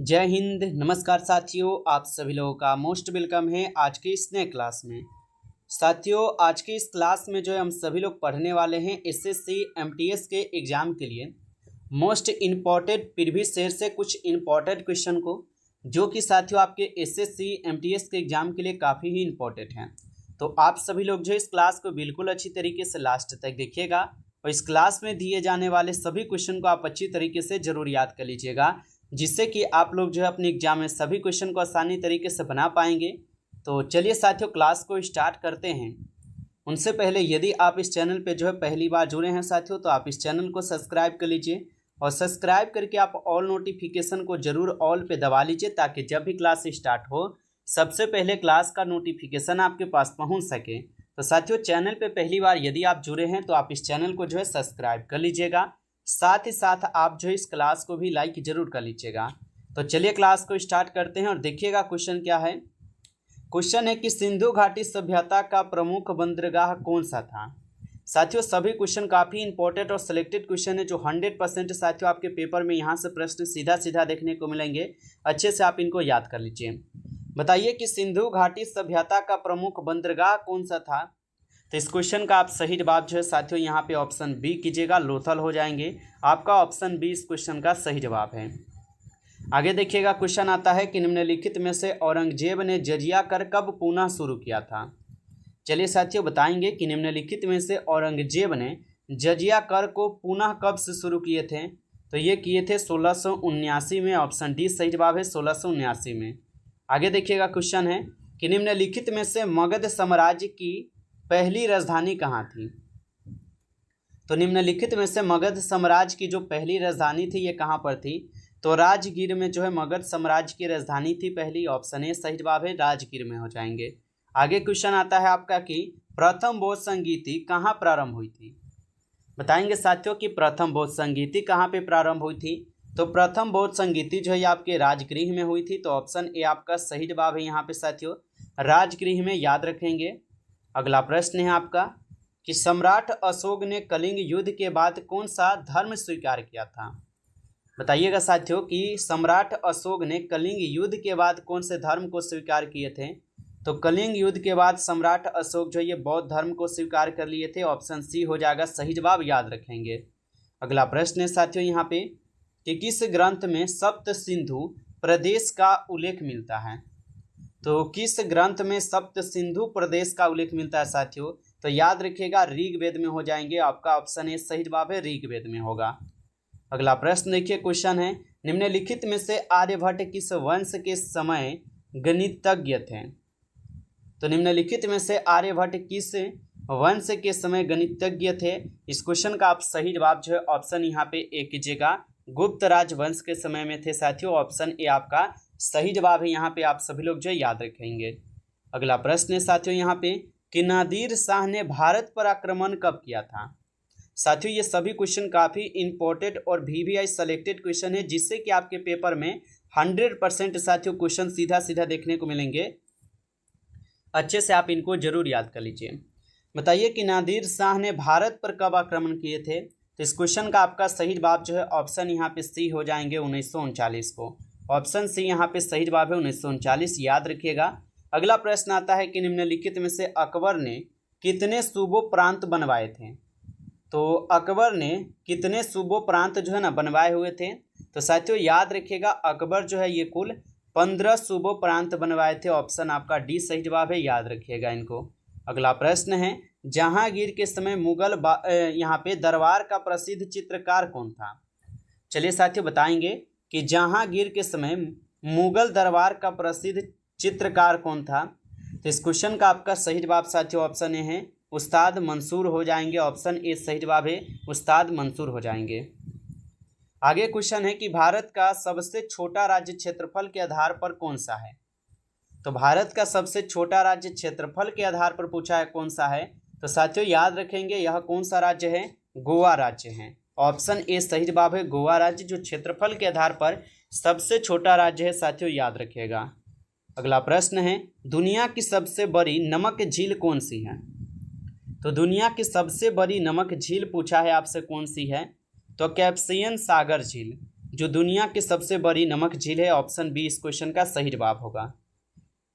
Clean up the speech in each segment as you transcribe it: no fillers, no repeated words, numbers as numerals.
जय हिंद। नमस्कार साथियों, आप सभी लोगों का मोस्ट वेलकम है आज के इस नए क्लास में। साथियों, आज के इस क्लास में जो है हम सभी लोग पढ़ने वाले हैं एसएससी एमटीएस के एग्ज़ाम के लिए मोस्ट इम्पॉर्टेंट प्रीवियस ईयर से कुछ इम्पॉर्टेंट क्वेश्चन को, जो कि साथियों आपके एसएससी एमटीएस के एग्ज़ाम के लिए काफ़ी ही इम्पॉर्टेंट हैं। तो आप सभी लोग जो इस क्लास को बिल्कुल अच्छी तरीके से लास्ट तक देखिएगा और इस क्लास में दिए जाने वाले सभी क्वेश्चन को आप अच्छी तरीके से ज़रूर याद कर लीजिएगा, जिससे कि आप लोग जो है अपने एग्जाम में सभी क्वेश्चन को आसानी तरीके से बना पाएंगे। तो चलिए साथियों, क्लास को स्टार्ट करते हैं। उनसे पहले यदि आप इस चैनल पे जो है पहली बार जुड़े हैं साथियों, तो आप इस चैनल को सब्सक्राइब कर लीजिए और सब्सक्राइब करके आप ऑल नोटिफिकेशन को ज़रूर ऑल पे दबा लीजिए, ताकि जब भी क्लास स्टार्ट हो सबसे पहले क्लास का नोटिफिकेशन आपके पास पहुँच सके। तो साथियों, चैनल पर पहली बार यदि आप जुड़े हैं तो आप इस चैनल को जो है सब्सक्राइब कर लीजिएगा, साथ ही साथ आप जो इस क्लास को भी लाइक जरूर कर लीजिएगा। तो चलिए क्लास को स्टार्ट करते हैं और देखिएगा क्वेश्चन क्या है। क्वेश्चन है कि सिंधु घाटी सभ्यता का प्रमुख बंदरगाह कौन सा था। साथियों, सभी क्वेश्चन काफ़ी इंपॉर्टेंट और सिलेक्टेड क्वेश्चन है, जो 100% साथियों आपके पेपर में यहाँ से प्रश्न सीधा सीधा देखने को मिलेंगे। अच्छे से आप इनको याद कर लीजिए। बताइए कि सिंधु घाटी सभ्यता का प्रमुख बंदरगाह कौन सा था। तो इस क्वेश्चन का आप सही जवाब जो है साथियों यहाँ पे ऑप्शन बी कीजिएगा, लोथल हो जाएंगे। आपका ऑप्शन बी इस क्वेश्चन का सही जवाब है। आगे देखिएगा, क्वेश्चन आता है कि निम्नलिखित में से औरंगजेब ने जजिया कर कब पुनः शुरू किया था। चलिए साथियों, बताएंगे कि निम्नलिखित में से औरंगजेब ने जजिया कर को पुनः कब से शुरू किए थे। तो ये किए थे 1679 में। ऑप्शन डी सही जवाब है, 1679 में। आगे देखिएगा, क्वेश्चन है कि निम्नलिखित में से मगध साम्राज्य की पहली राजधानी कहाँ थी। तो निम्नलिखित में से मगध साम्राज्य की जो पहली राजधानी थी ये कहाँ पर थी। तो राजगीर में जो है मगध साम्राज्य की राजधानी थी पहली। ऑप्शन ए सही जवाब है, राजगीर में हो जाएंगे। आगे क्वेश्चन आता है आपका कि प्रथम बौद्ध संगीति कहाँ प्रारंभ हुई थी। बताएंगे साथियों कि प्रथम बौद्ध संगीति कहाँ पे प्रारंभ हुई थी। तो प्रथम बौद्ध संगीति जो है आपके राजगृह में हुई थी। तो ऑप्शन ए आपका सही जवाब है यहाँ पे साथियों, राजगृह में। याद रखेंगे। अगला प्रश्न है आपका कि सम्राट अशोक ने कलिंग युद्ध के बाद कौन सा धर्म स्वीकार किया था। बताइएगा साथियों कि सम्राट अशोक ने कलिंग युद्ध के बाद कौन से धर्म को स्वीकार किए थे। तो कलिंग युद्ध के बाद सम्राट अशोक जो ये बौद्ध धर्म को स्वीकार कर लिए थे। ऑप्शन सी हो जाएगा सही जवाब, याद रखेंगे। अगला प्रश्न है साथियों यहाँ पे कि किस ग्रंथ में सप्त सिंधु प्रदेश का उल्लेख मिलता है। तो किस ग्रंथ में सप्त सिंधु प्रदेश का उल्लेख मिलता है साथियों। तो याद रखिएगा, ऋग्वेद में हो जाएंगे। आपका ऑप्शन ए सही जवाब है, ऋग्वेद में होगा। अगला प्रश्न देखिए, क्वेश्चन है निम्नलिखित में से आर्यभट्ट किस वंश के समय गणितज्ञ थे। तो निम्नलिखित में से आर्यभट्ट किस वंश के समय गणितज्ञ थे। इस क्वेश्चन का आप सही जवाब जो है ऑप्शन यहाँ पे ए कीजिएगा, गुप्त राजवंश के समय में थे साथियों। ऑप्शन ए आपका सही जवाब है, यहाँ पे आप सभी लोग जो याद रखेंगे। अगला प्रश्न है साथियों यहाँ पे कि नादिर शाह ने भारत पर आक्रमण कब किया था। साथियों, ये सभी क्वेश्चन काफ़ी इंपॉर्टेंट और वीवीआई सेलेक्टेड क्वेश्चन है, जिससे कि आपके पेपर में 100% साथियों क्वेश्चन सीधा सीधा देखने को मिलेंगे। अच्छे से आप इनको जरूर याद कर लीजिए। बताइए कि नादिर शाह ने भारत पर कब आक्रमण किए थे। तो इस क्वेश्चन का आपका सही जवाब जो है ऑप्शन यहाँ पे सी हो जाएंगे, 1939 को। ऑप्शन सी यहाँ पे सही जवाब है, 1939, याद रखिएगा। अगला प्रश्न आता है कि निम्नलिखित में से अकबर ने कितने सूबों प्रांत बनवाए थे। तो अकबर ने कितने सूबों प्रांत जो है ना बनवाए हुए थे। तो साथियों याद रखिएगा, अकबर जो है ये कुल 15 सूबों प्रांत बनवाए थे। ऑप्शन आपका डी सही जवाब है, याद रखिएगा इनको। अगला प्रश्न है जहांगीर के समय मुगल यहाँ पे दरबार का प्रसिद्ध चित्रकार कौन था। चलिए साथियों, बताएंगे कि जहांगीर के समय मुगल दरबार का प्रसिद्ध चित्रकार कौन था। तो इस क्वेश्चन का आपका सही जवाब साथियों ऑप्शन ए है, उस्ताद मंसूर हो जाएंगे। ऑप्शन ए सही जवाब है, उस्ताद मंसूर हो जाएंगे। आगे क्वेश्चन है कि भारत का सबसे छोटा राज्य क्षेत्रफल के आधार पर कौन सा है। तो भारत का सबसे छोटा राज्य क्षेत्रफल के आधार पर पूछा है कौन सा है। तो साथियों याद रखेंगे, यह कौन सा राज्य है, गोवा राज्य है। ऑप्शन ए सही जवाब है, गोवा राज्य जो क्षेत्रफल के आधार पर सबसे छोटा राज्य है साथियों, याद रखिएगा। अगला प्रश्न है दुनिया की सबसे बड़ी नमक झील कौन सी है। तो दुनिया की सबसे बड़ी नमक झील पूछा है आपसे कौन सी है। तो कैप्सियन सागर झील। जो दुनिया की सबसे बड़ी नमक झील है? ऑप्शन बी इस क्वेश्चन का सही जवाब होगा।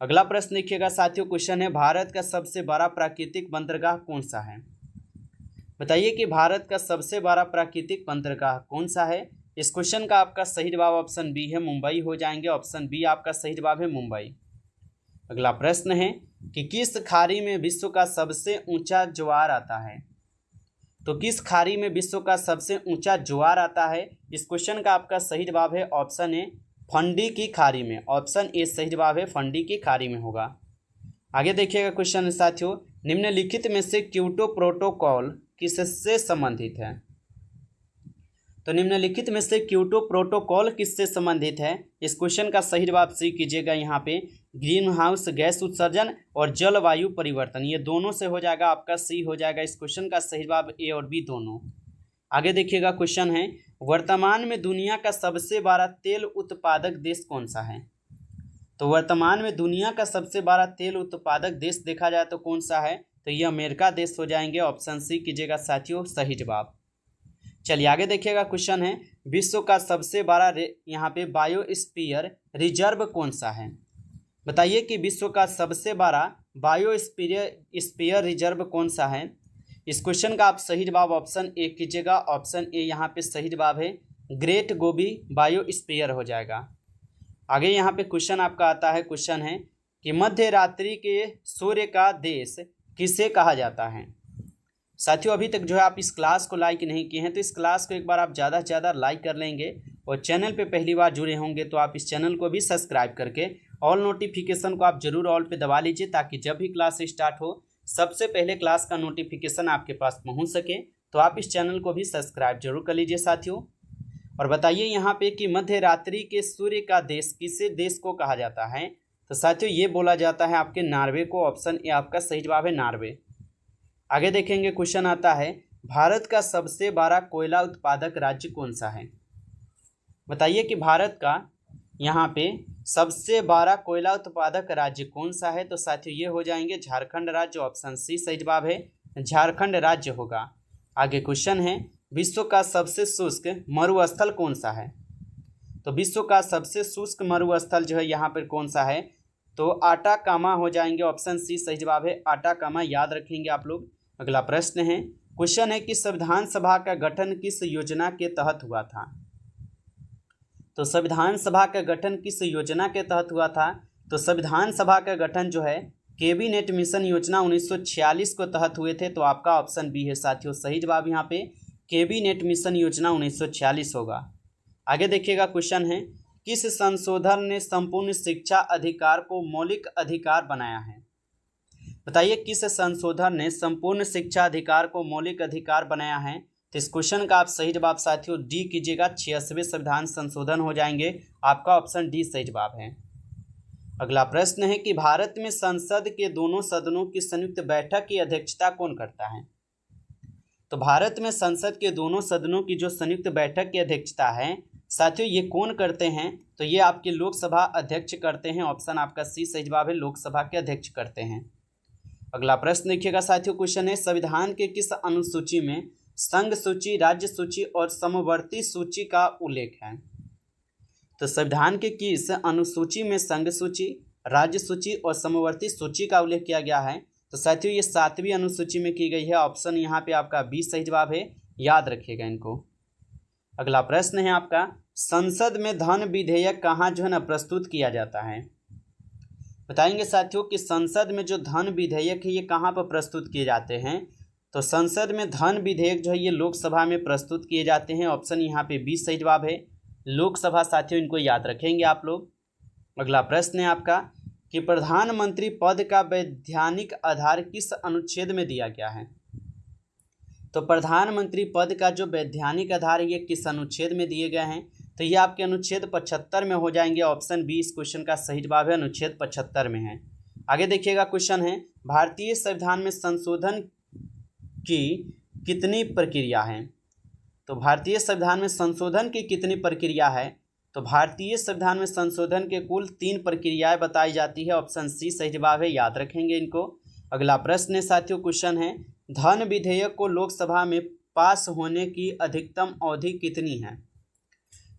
अगला प्रश्न देखिएगा साथियों, क्वेश्चन है भारत का सबसे बड़ा प्राकृतिक बंदरगाह कौन सा है? बताइए कि भारत का सबसे बड़ा प्राकृतिक बंदरगाह कौन सा है? इस क्वेश्चन का आपका सही जवाब ऑप्शन बी है, मुंबई हो जाएंगे। ऑप्शन बी आपका सही जवाब है, मुंबई। अगला प्रश्न है कि किस खाड़ी में विश्व का सबसे ऊंचा ज्वार आता है? तो किस खाड़ी में विश्व का सबसे ऊंचा ज्वार आता है? इस क्वेश्चन का आपका सही जवाब है ऑप्शन ए, फंडी की खाड़ी में। ऑप्शन ए सही जवाब है, फंडी की खाड़ी में होगा। आगे देखिएगा क्वेश्चन साथियों, निम्नलिखित में से क्योटो प्रोटोकॉल किससे संबंधित है? तो निम्नलिखित में से क्योटो प्रोटोकॉल किससे संबंधित है? इस क्वेश्चन का सही जवाब सी कीजिएगा। यहाँ पे ग्रीन हाउस गैस उत्सर्जन और जलवायु परिवर्तन, ये दोनों से हो जाएगा, आपका सी हो जाएगा। इस क्वेश्चन का सही जवाब ए और बी दोनों। आगे देखिएगा क्वेश्चन है, वर्तमान में दुनिया का सबसे बड़ा तेल उत्पादक देश कौन सा है? तो वर्तमान में दुनिया का सबसे बड़ा तेल उत्पादक देश देखा जाए तो कौन सा है? तो ये अमेरिका देश हो जाएंगे। ऑप्शन सी कीजिएगा साथियों, सही जवाब। चलिए आगे देखिएगा क्वेश्चन है, विश्व का सबसे बड़ा यहाँ पे बायोस्फीयर रिजर्व कौन सा है? बताइए कि विश्व का सबसे बड़ा बायोस्फीयर रिजर्व कौन सा है? इस क्वेश्चन का आप सही जवाब ऑप्शन ए कीजिएगा। ऑप्शन ए यहाँ पे सही जवाब है, ग्रेट गोबी बायोस्फीयर हो जाएगा। आगे यहाँ पे क्वेश्चन आपका आता है, क्वेश्चन है कि मध्य रात्रि के सूर्य का देश किसे कहा जाता है? साथियों अभी तक जो है आप इस क्लास को लाइक नहीं किए हैं तो इस क्लास को एक बार आप ज़्यादा से ज़्यादा लाइक कर लेंगे, और चैनल पे पहली बार जुड़े होंगे तो आप इस चैनल को भी सब्सक्राइब करके ऑल नोटिफिकेशन को आप जरूर ऑल पे दबा लीजिए, ताकि जब भी क्लास स्टार्ट हो सबसे पहले क्लास का नोटिफिकेशन आपके पास पहुंच सके। तो आप इस चैनल को भी सब्सक्राइब जरूर कर लीजिए साथियों। और बताइए यहाँ पे कि मध्य रात्रि के सूर्य का देश किसे देश को कहा जाता है? तो साथियों ये बोला जाता है आपके नॉर्वे को। ऑप्शन ए आपका सही जवाब है, नॉर्वे। आगे देखेंगे क्वेश्चन आता है, भारत का सबसे बड़ा कोयला उत्पादक राज्य कौन सा है? बताइए कि भारत का यहाँ पे सबसे बड़ा कोयला उत्पादक राज्य कौन सा है? तो साथियों ये हो जाएंगे झारखंड राज्य। ऑप्शन सी सही जवाब है, झारखंड राज्य होगा। आगे क्वेश्चन है, विश्व का सबसे शुष्क मरुस्थल कौन सा है? तो विश्व का सबसे शुष्क मरुस्थल जो है यहाँ पर कौन सा है? तो आटाकामा हो जाएंगे। ऑप्शन सी सही जवाब है, आटाकामा, याद रखेंगे आप लोग। अगला प्रश्न है, क्वेश्चन है कि संविधान सभा का गठन किस योजना के तहत हुआ था? तो संविधान सभा का गठन किस योजना के तहत हुआ था? तो संविधान सभा का गठन जो है कैबिनेट मिशन योजना 1946 को तहत हुए थे। तो आपका ऑप्शन बी है साथियों, सही जवाब यहाँ पे कैबिनेट मिशन योजना 1946 होगा। आगे देखिएगा क्वेश्चन है, किस संशोधन ने संपूर्ण शिक्षा अधिकार को मौलिक अधिकार बनाया है? बताइए किस संशोधन ने संपूर्ण शिक्षा अधिकार को मौलिक अधिकार बनाया है? तो इस क्वेश्चन का आप सही जवाब साथियों डी कीजिएगा, 86वें संविधान संशोधन हो जाएंगे। आपका ऑप्शन डी सही जवाब है। अगला प्रश्न है कि भारत में संसद के दोनों सदनों की संयुक्त बैठक की अध्यक्षता कौन करता है? तो भारत में संसद के दोनों सदनों की जो संयुक्त बैठक की अध्यक्षता है साथियों ये कौन करते हैं? तो ये आपके लोकसभा अध्यक्ष करते हैं। ऑप्शन आपका सी सही जवाब है, लोकसभा के अध्यक्ष करते हैं। अगला प्रश्न देखिएगा साथियों, क्वेश्चन है, संविधान के किस अनुसूची में संघ सूची, राज्य सूची और समवर्ती सूची का उल्लेख है? तो संविधान के किस अनुसूची में संघ सूची, राज्य सूची और समवर्ती सूची का उल्लेख किया गया है? तो साथियों ये 7वीं अनुसूची में की गई है। ऑप्शन यहाँ पे आपका बी सही जवाब है, याद रखिएगा इनको। अगला प्रश्न है आपका, संसद में धन विधेयक कहाँ जो है ना प्रस्तुत किया जाता है? बताएंगे साथियों कि संसद में जो धन विधेयक है ये कहाँ पर प्रस्तुत किए जाते हैं? तो संसद में धन विधेयक जो है ये लोकसभा में प्रस्तुत किए जाते हैं। ऑप्शन यहाँ पे बी सही जवाब है, लोकसभा। साथियों इनको याद रखेंगे आप लोग। अगला प्रश्न है आपका कि प्रधानमंत्री पद का वैधानिक आधार किस अनुच्छेद में दिया गया है? तो प्रधानमंत्री पद का जो वैधानिक आधार है ये किस अनुच्छेद में दिए गए हैं? तो ये आपके अनुच्छेद 75 में हो जाएंगे। ऑप्शन बी इस क्वेश्चन का सही जवाब है, अनुच्छेद 75 में है। आगे देखिएगा क्वेश्चन है, भारतीय संविधान में संशोधन की कितनी प्रक्रिया है? तो भारतीय संविधान में संशोधन की कितनी प्रक्रिया है? तो भारतीय संविधान में संशोधन के कुल 3 प्रक्रियाएं बताई जाती है। ऑप्शन सी सही जवाब है, याद रखेंगे इनको। अगला प्रश्न है साथियों, क्वेश्चन है, धन विधेयक को लोकसभा में पास होने की अधिकतम अवधि कितनी है?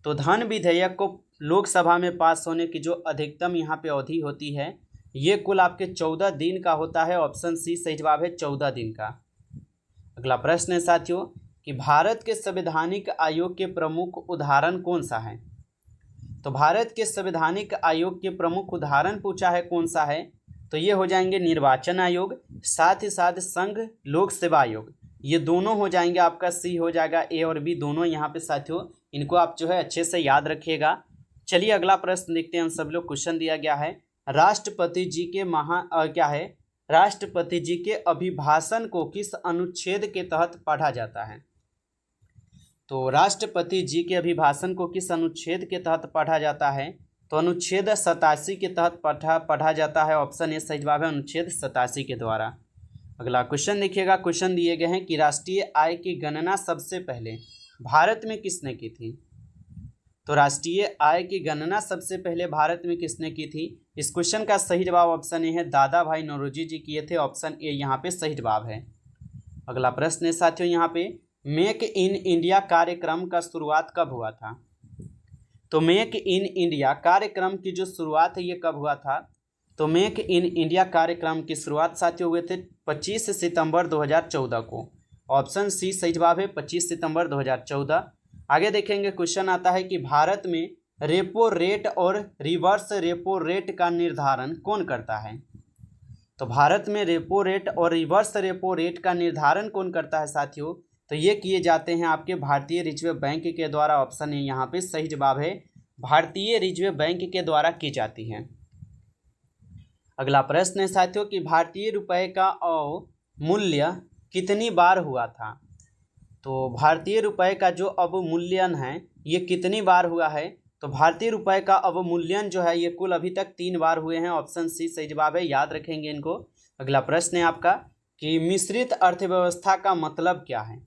तो धन विधेयक को लोकसभा में पास होने की जो अधिकतम यहाँ पे अवधि होती है ये कुल आपके 14 दिन का होता है। ऑप्शन सी सही जवाब है 14 दिन का। अगला प्रश्न है साथियों कि भारत के संवैधानिक आयोग के प्रमुख उदाहरण कौन सा है। तो भारत के संवैधानिक आयोग के प्रमुख उदाहरण पूछा है कौन सा है, तो ये हो जाएंगे निर्वाचन आयोग, साथ ही साथ संघ लोक सेवा आयोग, ये दोनों हो जाएंगे। आपका सी हो जाएगा, ए और बी दोनों यहाँ पे साथियों, इनको आप जो है अच्छे से याद रखिएगा। चलिए अगला प्रश्न देखते हैं। हम सब लोग क्वेश्चन दिया गया है राष्ट्रपति जी के राष्ट्रपति जी के अभिभाषण को किस अनुच्छेद के तहत पढ़ा जाता है। तो राष्ट्रपति जी के अभिभाषण को किस अनुच्छेद के तहत पढ़ा जाता है, तो अनुच्छेद 87 के तहत पढ़ा जाता है। ऑप्शन ए सही जवाब है, अनुच्छेद 87 के द्वारा। अगला क्वेश्चन देखिएगा। क्वेश्चन दिए गए हैं कि राष्ट्रीय आय की गणना सबसे पहले भारत में किसने की थी। तो राष्ट्रीय आय की गणना सबसे पहले भारत में किसने की थी। इस क्वेश्चन का सही जवाब ऑप्शन ए है, दादा भाई नौरोजी जी किए थे। ऑप्शन ए यहाँ पे सही जवाब है। अगला प्रश्न है साथियों यहाँ पे मेक इन इंडिया कार्यक्रम का शुरुआत कब हुआ था। तो मेक इन इंडिया कार्यक्रम की जो शुरुआत है ये कब हुआ था। तो मेक इन इंडिया कार्यक्रम की शुरुआत साथियों हुए थे 25 सितंबर 2014 को। ऑप्शन सी सही जवाब है, 25 सितंबर 2014। आगे देखेंगे क्वेश्चन आता है कि भारत में रेपो रेट और रिवर्स रेपो रेट का निर्धारण कौन करता है। तो भारत में रेपो रेट और रिवर्स रेपो रेट का निर्धारण कौन करता है साथियों, तो ये किए जाते हैं आपके भारतीय रिजर्व बैंक के द्वारा। ऑप्शन ए यहाँ पे सही जवाब है, भारतीय रिजर्व बैंक के द्वारा की जाती है। अगला प्रश्न है साथियों कि भारतीय रुपए का अवमूल्य कितनी बार हुआ था। तो भारतीय रुपए का जो अवमूल्यन है ये कितनी बार हुआ है। तो भारतीय रुपए का अवमूल्यन जो है ये कुल अभी तक 3 बार हुए हैं। ऑप्शन सी सही जवाब है, याद रखेंगे इनको। अगला प्रश्न है आपका कि मिश्रित अर्थव्यवस्था का मतलब क्या है।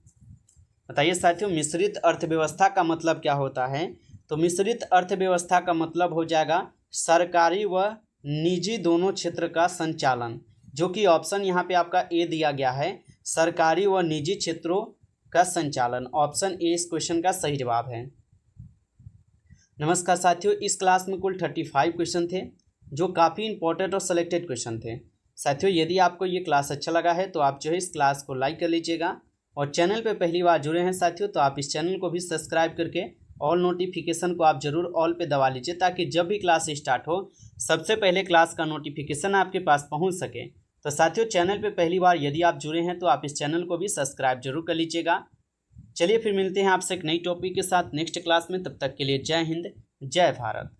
बताइए साथियों, मिश्रित अर्थव्यवस्था का मतलब क्या होता है। तो मिश्रित अर्थव्यवस्था का मतलब हो जाएगा सरकारी व निजी दोनों क्षेत्र का संचालन, जो कि ऑप्शन यहाँ पे आपका ए दिया गया है, सरकारी व निजी क्षेत्रों का संचालन। ऑप्शन ए इस क्वेश्चन का सही जवाब है। नमस्कार साथियों, इस क्लास में कुल 35 क्वेश्चन थे जो काफ़ी इंपॉर्टेंट और सेलेक्टेड क्वेश्चन थे। साथियों यदि आपको ये क्लास अच्छा लगा है तो आप जो है इस क्लास को लाइक कर लीजिएगा, और चैनल पे पहली बार जुड़े हैं साथियों तो आप इस चैनल को भी सब्सक्राइब करके ऑल नोटिफिकेशन को आप जरूर ऑल पे दबा लीजिए, ताकि जब भी क्लास स्टार्ट हो सबसे पहले क्लास का नोटिफिकेशन आपके पास पहुंच सके। तो साथियों चैनल पे पहली बार यदि आप जुड़े हैं तो आप इस चैनल को भी सब्सक्राइब जरूर कर लीजिएगा। चलिए फिर मिलते हैं आपसे एक नई टॉपिक के साथ नेक्स्ट क्लास में। तब तक के लिए जय हिंद, जय भारत।